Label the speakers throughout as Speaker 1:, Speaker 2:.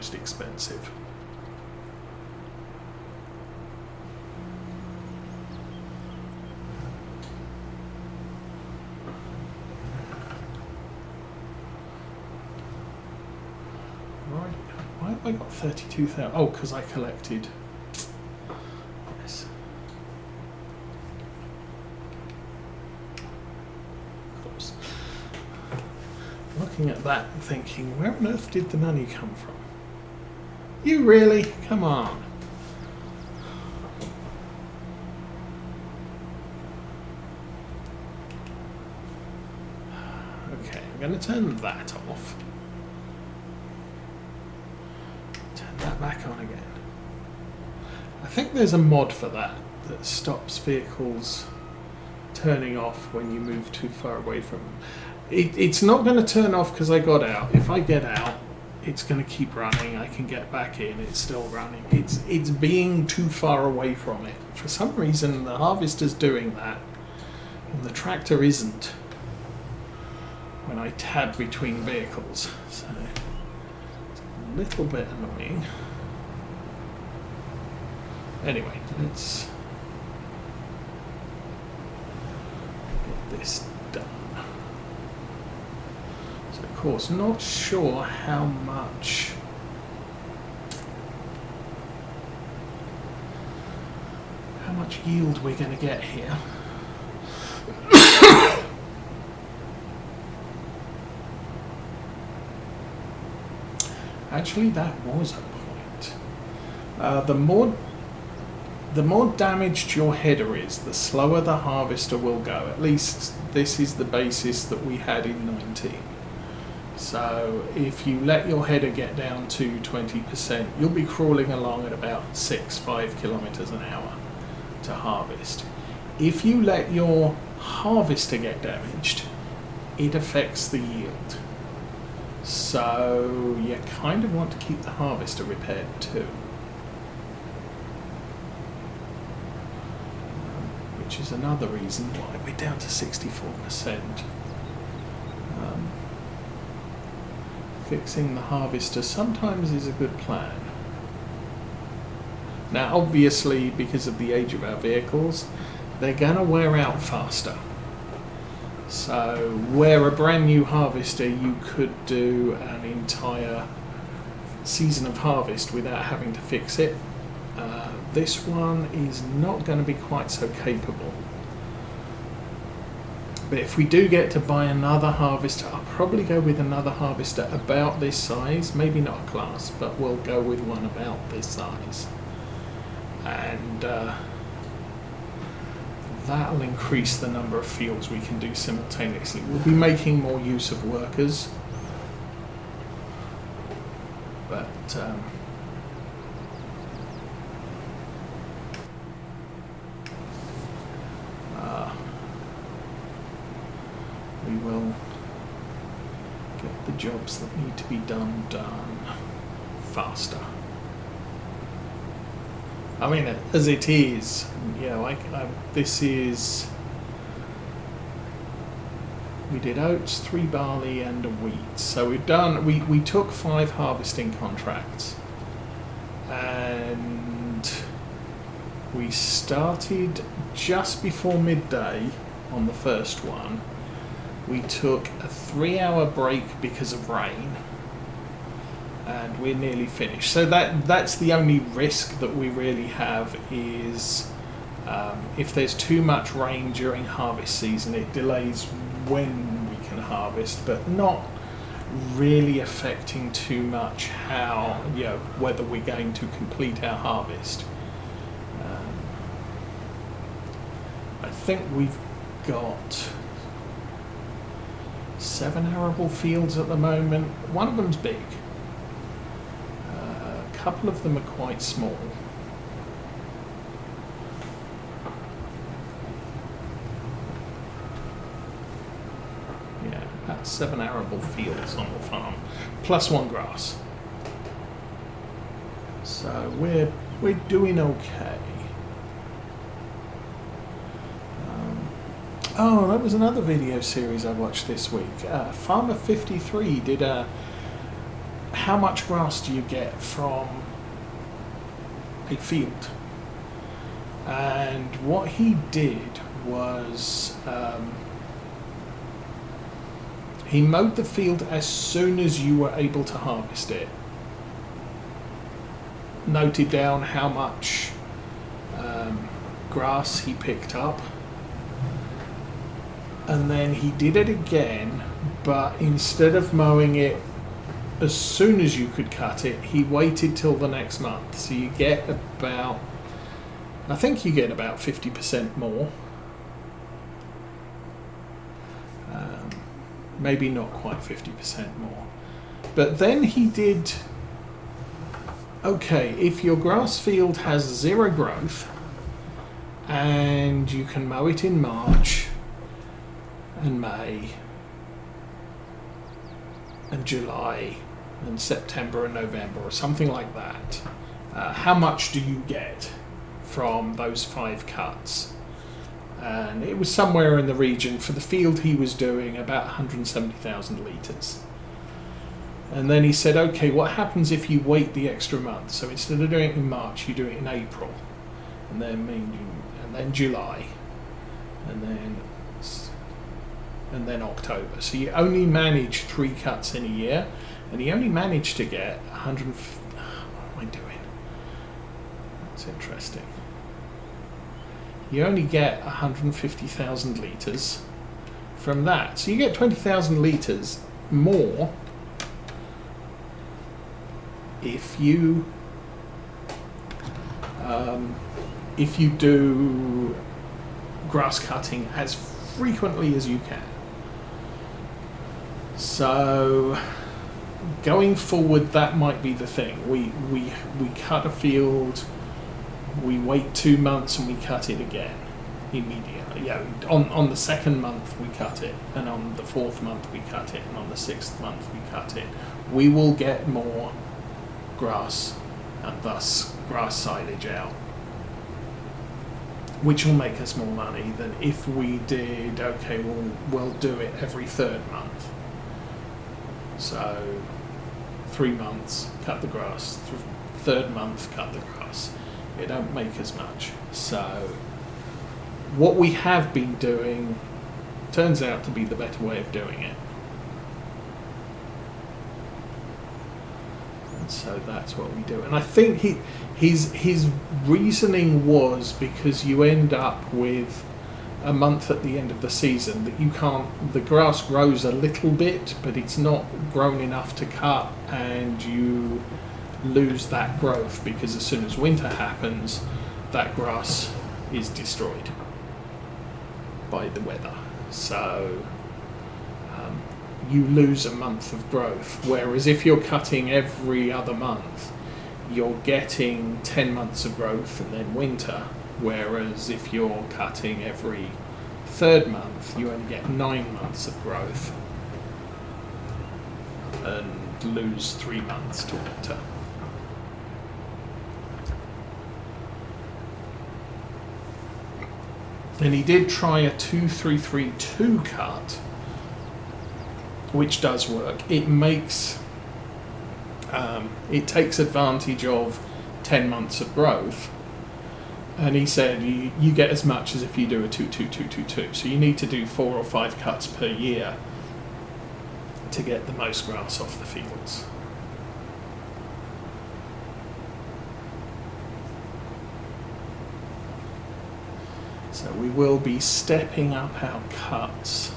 Speaker 1: most expensive. Right, why have I got 32,000? Oh, because I collected. Yes. Of course. Looking at that and thinking, where on earth did the money come from? You really? Come on. Okay, I'm going to turn that off. Turn that back on again. I think there's a mod for that stops vehicles turning off when you move too far away from them. It's not going to turn off because I got out. If I get out, it's going to keep running. I can get back in. It's still running. It's being too far away from it. For some reason, the harvester's doing that, and the tractor isn't when I tab between vehicles. So it's a little bit annoying. Anyway, let's get this done. So, of course, not sure how much yield we're going to get here. Actually, that was a point. The more damaged your header is, the slower the harvester will go. At least this is the basis that we had in 19. So if you let your header get down to 20%, you'll be crawling along at about 5 kilometers an hour to harvest. If you let your harvester get damaged, it affects the yield. So you kind of want to keep the harvester repaired too. Which is another reason why we're down to 64%. Fixing the harvester sometimes is a good plan. Now obviously, because of the age of our vehicles, they're going to wear out faster. So where a brand new harvester you could do an entire season of harvest without having to fix it, this one is not going to be quite so capable. But if we do get to buy another harvester, I'll probably go with another harvester about this size. Maybe not a class, but we'll go with one about this size. And that'll increase the number of fields we can do simultaneously. We'll be making more use of workers. But we will get the jobs that need to be done faster. I mean, as it is, you know, this is, we did oats, 3 barley and a wheat. So we've done, we took 5 harvesting contracts, and we started just before midday on the first one. We took a 3-hour break because of rain, and we're nearly finished. So that's the only risk that we really have is if there's too much rain during harvest season, it delays when we can harvest, but not really affecting too much how, you know, whether we're going to complete our harvest. I think we've got 7 arable fields at the moment. One of them's big. A couple of them are quite small. Yeah, about 7 arable fields on the farm, plus 1 grass. So we're doing okay. Oh, that was another video series I watched this week. Farmer 53 did a how much grass do you get from a field? And what he did was he mowed the field as soon as you were able to harvest it. Noted down how much grass he picked up, and then he did it again, but instead of mowing it as soon as you could cut it, he waited till the next month. So you get about, I think you get about 50% more. Maybe not quite 50% more. But then he did, okay, if your grass field has zero growth and you can mow it in March and May and July and September and November or something like that, how much do you get from those 5 cuts? And it was somewhere in the region, for the field he was doing, about 170,000 litres. And then he said, okay, what happens if you wait the extra month? So instead of doing it in March, you do it in April, and then May, and then July, and then October. So you only manage 3 cuts in a year, and he only managed to get 100. What am I doing? That's interesting. You only get 150,000 litres from that. So you get 20,000 litres more if you do grass cutting as frequently as you can. So going forward, that might be the thing. We cut a field, we wait 2 months, and we cut it again immediately. Yeah, on the 2nd month we cut it, and on the 4th month we cut it, and on the 6th month we cut it. We will get more grass, and thus grass silage out, which will make us more money than if we did, okay, we'll do it every 3rd month. So 3 months, cut the grass, 3rd month, cut the grass. It don't make as much. So what we have been doing turns out to be the better way of doing it. And so that's what we do. And I think his reasoning was because you end up with a month at the end of the season that you can't, the grass grows a little bit, but it's not grown enough to cut, and you lose that growth because as soon as winter happens, that grass is destroyed by the weather. So you lose a month of growth, whereas if you're cutting every other month, you're getting 10 months of growth and then winter, whereas if you're cutting every 3rd month, you only get 9 months of growth and lose 3 months to winter. And he did try a 2-3-3-2 cut, which does work. It makes, it takes advantage of 10 months of growth. And he said you get as much as if you do a 2-2-2-2-2. So you need to do 4 or 5 cuts per year to get the most grass off the fields. So we will be stepping up our cuts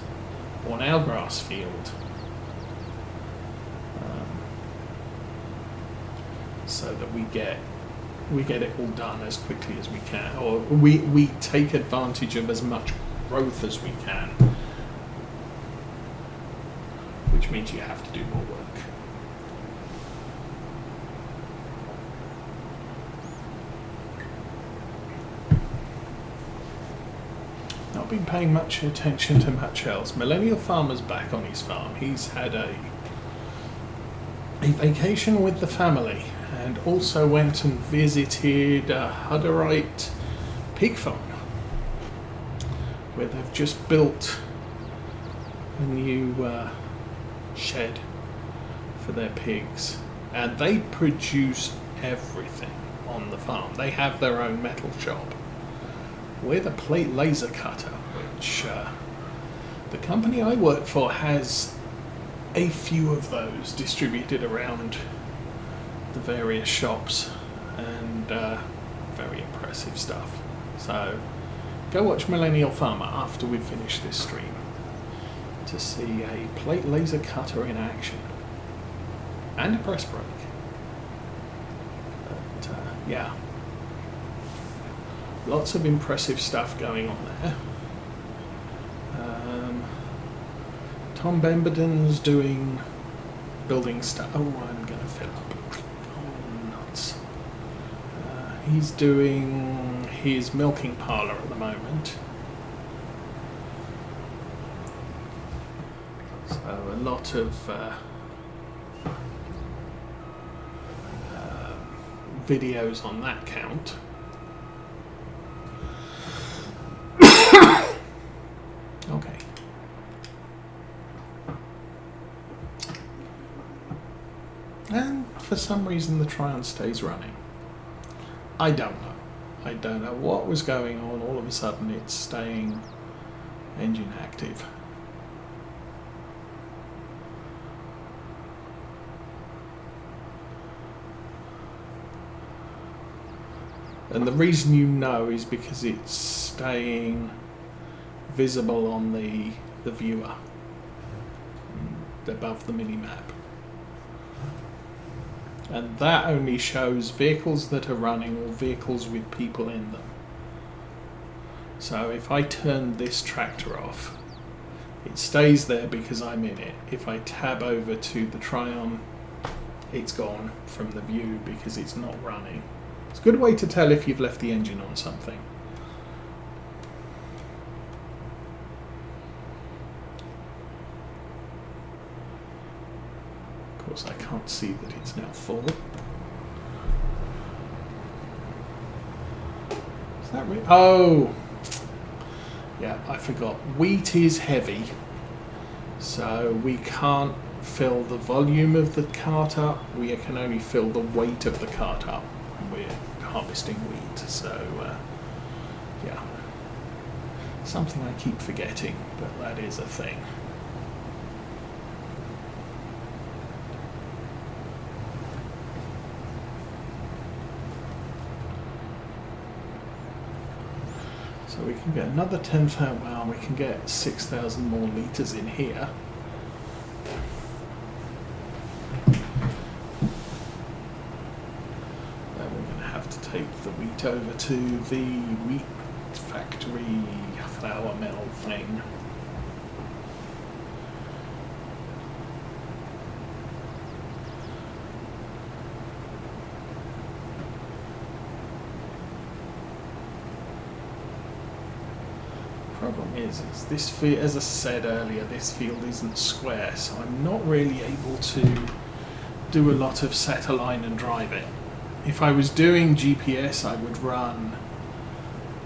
Speaker 1: on our grass field, so that we get it all done as quickly as we can, or we take advantage of as much growth as we can, which means you have to do more work. Not been paying much attention to much else. Millennial Farmer's back on his farm. He's had a vacation with the family, and also went and visited a Hutterite pig farm, where they've just built a new shed for their pigs. and they produce everything on the farm. They have their own metal shop with a plate laser cutter, which the company I work for has a few of those distributed around the various shops, and very impressive stuff. So go watch Millennial Farmer after we've finished this stream to see a plate laser cutter in action and a press brake. But yeah, lots of impressive stuff going on there. Tom Bemberden's doing building stuff. Oh, I'm going to fill up. Oh, nuts. He's doing his milking parlour at the moment. So a lot of videos on that count. Okay. And for some reason the Tryon stays running. I don't know. I don't know what was going on. All of a sudden it's staying engine active. And the reason you know is because it's staying visible on the viewer above the mini-map. And that only shows vehicles that are running or vehicles with people in them. So if I turn this tractor off, it stays there because I'm in it. If I tab over to the Tryon, it's gone from the view because it's not running. It's a good way to tell if you've left the engine on something. Of course, I can't see that it's now full. Is that right? Oh! Yeah, I forgot. Wheat is heavy, so we can't fill the volume of the cart up. We can only fill the weight of the cart up when we're harvesting wheat. So, yeah. Something I keep forgetting, but that is a thing. So we can get another 10,000, well, we can get 6,000 more litres in here. Then we're going to have to take the wheat over to the wheat factory flour mill thing. Problem is this field, as I said earlier, this field isn't square, so I'm not really able to do a lot of set a line and drive it. If I was doing GPS, I would run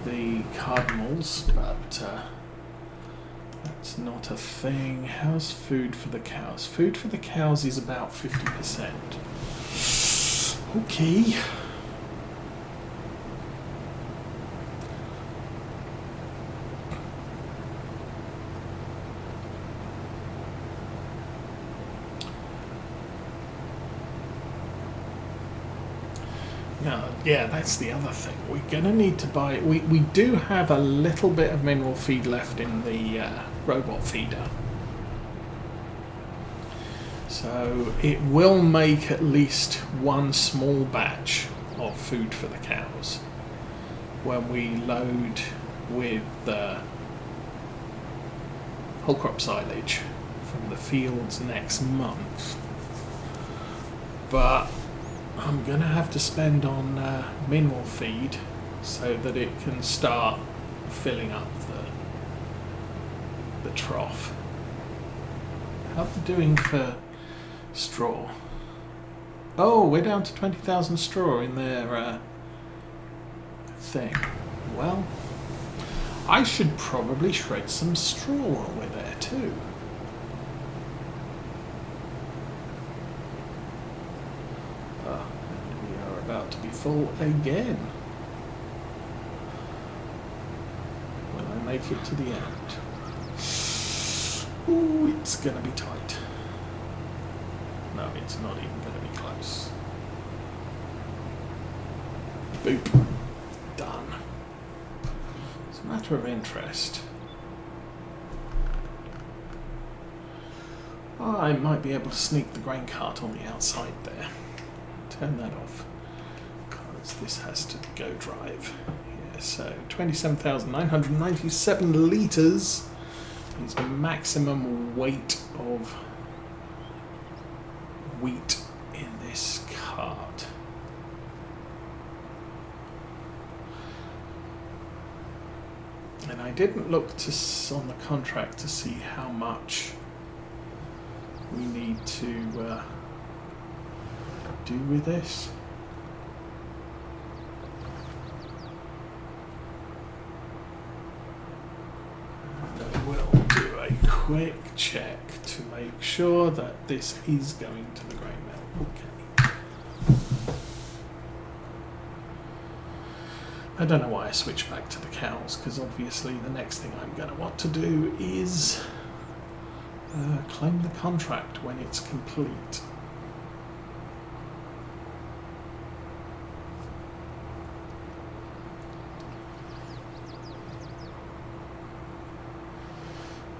Speaker 1: the cardinals, but that's not a thing. How's food for the cows? Food for the cows is about 50%. Okay. Yeah, that's the other thing. We're going to need to buy... We do have a little bit of mineral feed left in the robot feeder. So it will make at least one small batch of food for the cows when we load with whole crop silage from the fields next month. But I'm going to have to spend on mineral feed so that it can start filling up the trough. How are they doing for straw? Oh, we're down to 20,000 straw in their thing. Well, I should probably shred some straw while we're there too. about to be full again. Will I make it to the end? Ooh, it's gonna be tight. No, it's not even gonna be close. Boop. Done. It's a matter of interest. I might be able to sneak the grain cart on the outside there. Turn that off, because this has to go drive. Yeah, so 27,997 litres is the maximum weight of wheat in this cart. And I didn't look on the contract to see how much we need to do with this. And we'll do a quick check to make sure that this is going to the grain mill. Okay. I don't know why I switched back to the cows, because obviously the next thing I'm going to want to do is claim the contract when it's complete.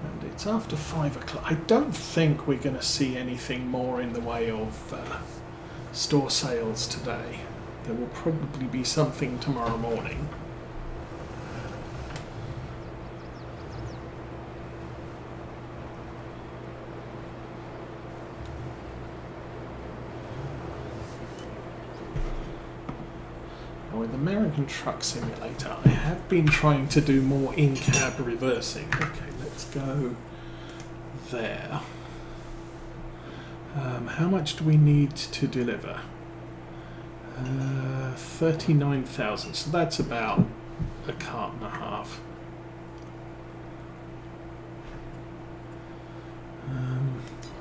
Speaker 1: And it's after 5 o'clock. I don't think we're going to see anything more in the way of store sales today. There will probably be something tomorrow morning. With American Truck Simulator, I have been trying to do more in-cab reversing. Okay, let's go there. How much do we need to deliver? 39,000, so that's about a cart and a half.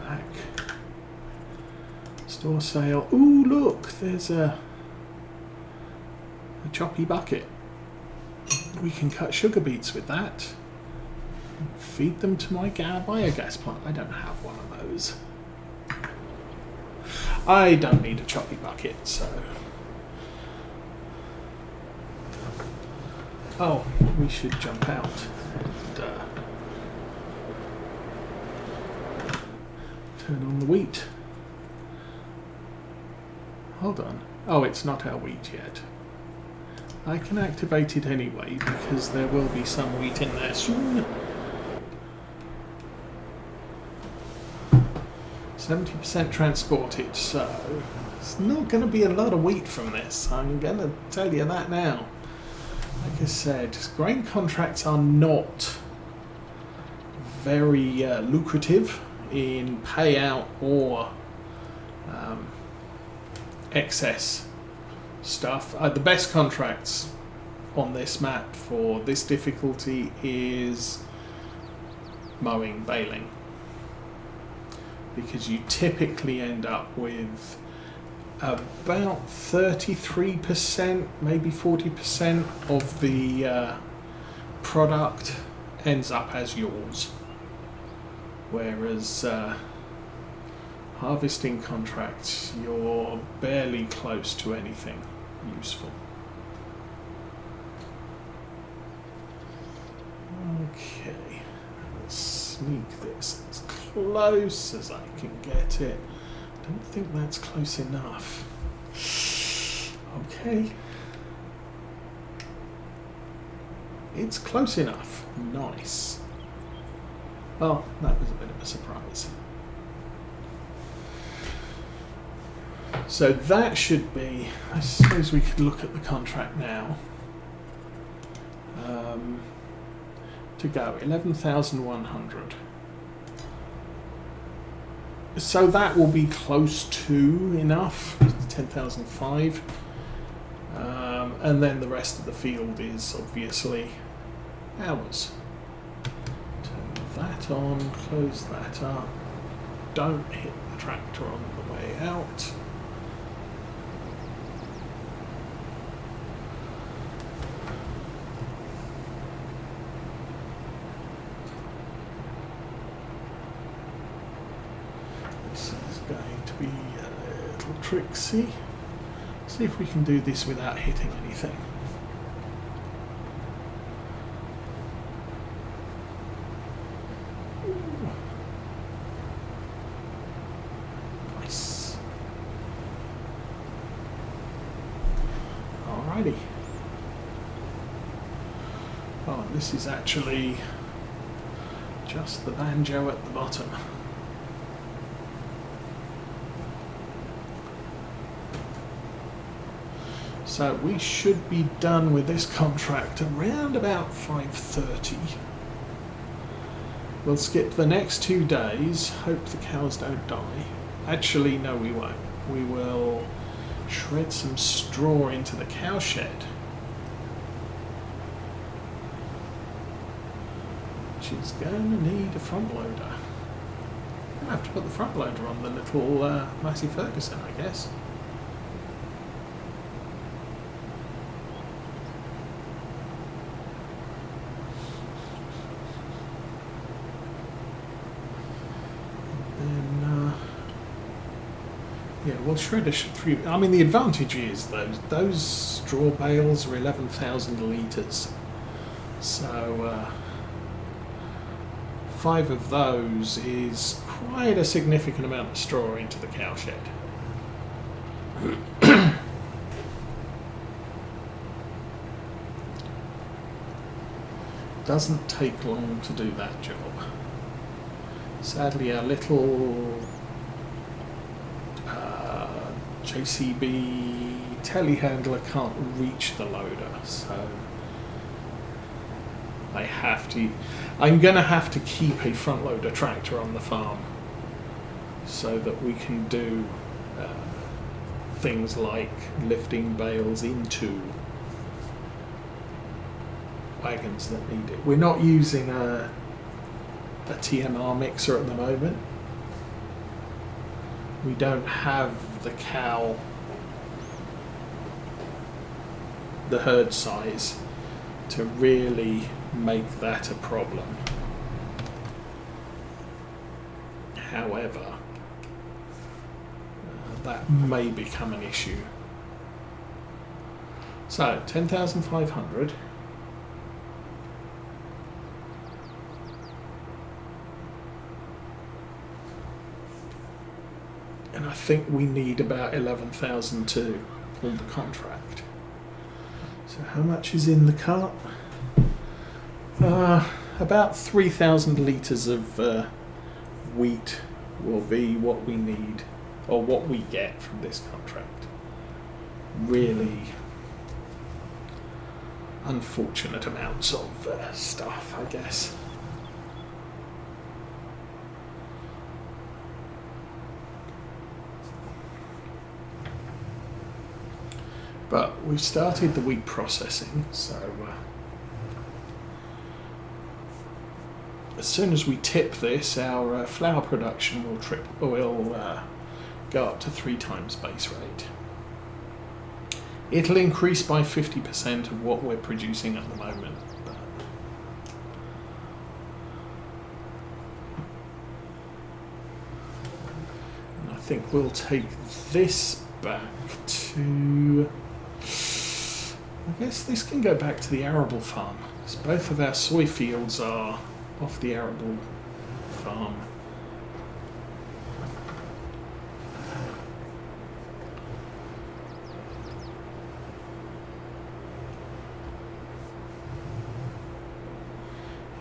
Speaker 1: Back. Store sale. Ooh, look, there's a choppy bucket. We can cut sugar beets with that. Feed them to my biogas plant. I don't have one of those. I don't need a choppy bucket, so... Oh, we should jump out and turn on the wheat. Hold on. Oh, it's not our wheat yet. I can activate it anyway, because there will be some wheat in there soon. 70% transported, so it's not going to be a lot of wheat from this. I'm going to tell you that now. Like I said, grain contracts are not very lucrative in payout or excess stuff. The best contracts on this map for this difficulty is mowing, baling, because you typically end up with about 33%, maybe 40% of the product ends up as yours, whereas harvesting contracts, you're barely close to anything useful. Okay, let's sneak this as close as I can get it. I don't think that's close enough. Okay. It's close enough. Nice. Well, that was a bit of a surprise. So that should be, I suppose we could look at the contract now. To go, 11,100. So that will be close to enough, 10,005. And then the rest of the field is obviously ours. Turn that on, close that up. Don't hit the tractor on the way out. see if we can do this without hitting anything. Ooh. Nice. Alrighty. Oh, this is actually just the banjo at the bottom. So we should be done with this contract around about 5:30. We'll skip the next 2 days, hope the cows don't die. Actually, no, we won't. We will shred some straw into the cow shed, which is going to need a front loader. I'm going to have to put the front loader on the little Massey Ferguson, I guess. Yeah, we'll shred a three. I mean, the advantage is those straw bales are 11,000 litres, so 5 of those is quite a significant amount of straw into the cow shed. Doesn't take long to do that job. Sadly, our little JCB telehandler can't reach the loader, so I'm going to have to keep a front loader tractor on the farm so that we can do things like lifting bales into wagons that need it. We're not using a TMR mixer at the moment. We don't have the herd size to really make that a problem. However, that may become an issue. So 10,500. And I think we need about 11,000 to pull the contract. So how much is in the cart? About 3,000 litres of wheat will be what we need, or what we get from this contract. Really unfortunate amounts of stuff, I guess. But we've started the wheat processing, so as soon as we tip this, our flour production will go up to 3 times base rate. It'll increase by 50% of what we're producing at the moment. But and I think we'll take this back to... I guess this can go back to the arable farm, because both of our soy fields are off the arable farm.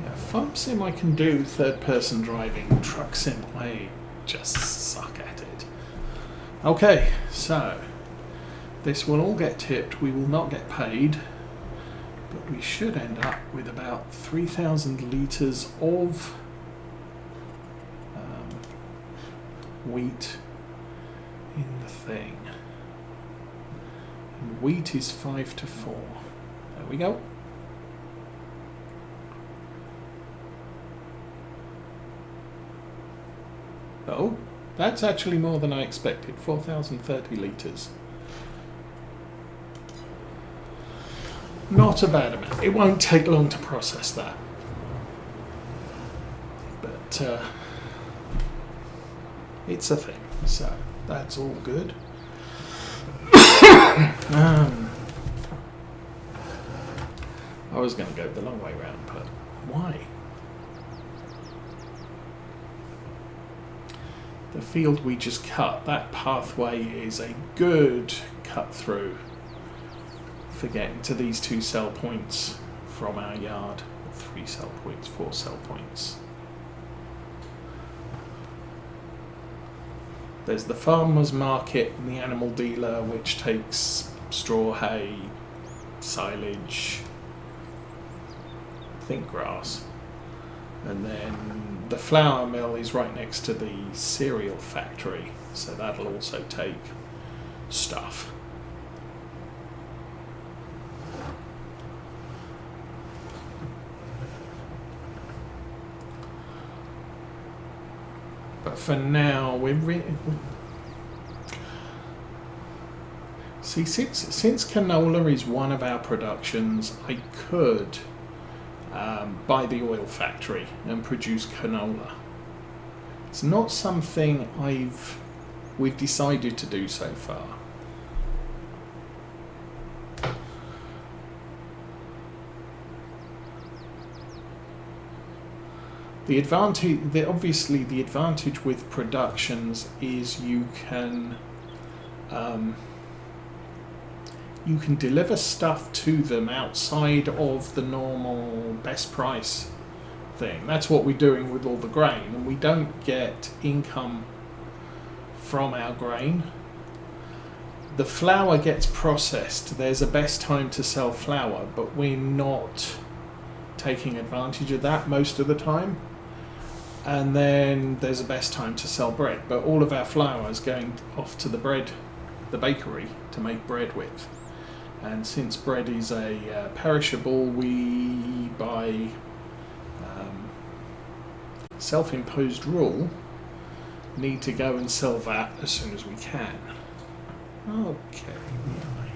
Speaker 1: Yeah, farm sim I can do third person driving, truck sim I just suck at it. Okay, so this will all get tipped, we will not get paid, but we should end up with about 3,000 litres of wheat in the thing. And wheat is 5 to 4. There we go. Oh, that's actually more than I expected, 4,030 litres. Not a bad amount. It won't take long to process that. But it's a thing, so that's all good. I was going to go the long way round, but why? The field we just cut, that pathway is a good cut through for getting to these 2 sell points from our yard. 3 sell points, 4 sell points. There's the farmer's market and the animal dealer, which takes straw, hay, silage, I think grass. And then the flour mill is right next to the cereal factory, so that'll also take stuff. But for now, see, since canola is one of our productions, I could buy the oil factory and produce canola. It's not something we've decided to do so far. The advantage with productions is you can deliver stuff to them outside of the normal best price thing. That's what we're doing with all the grain, and we don't get income from our grain. The flour gets processed. There's a best time to sell flour, but we're not taking advantage of that most of the time. And then there's a best time to sell bread, but all of our flour is going off to the bakery to make bread with. And since bread is a perishable, we, by self-imposed rule, need to go and sell that as soon as we can. Okay.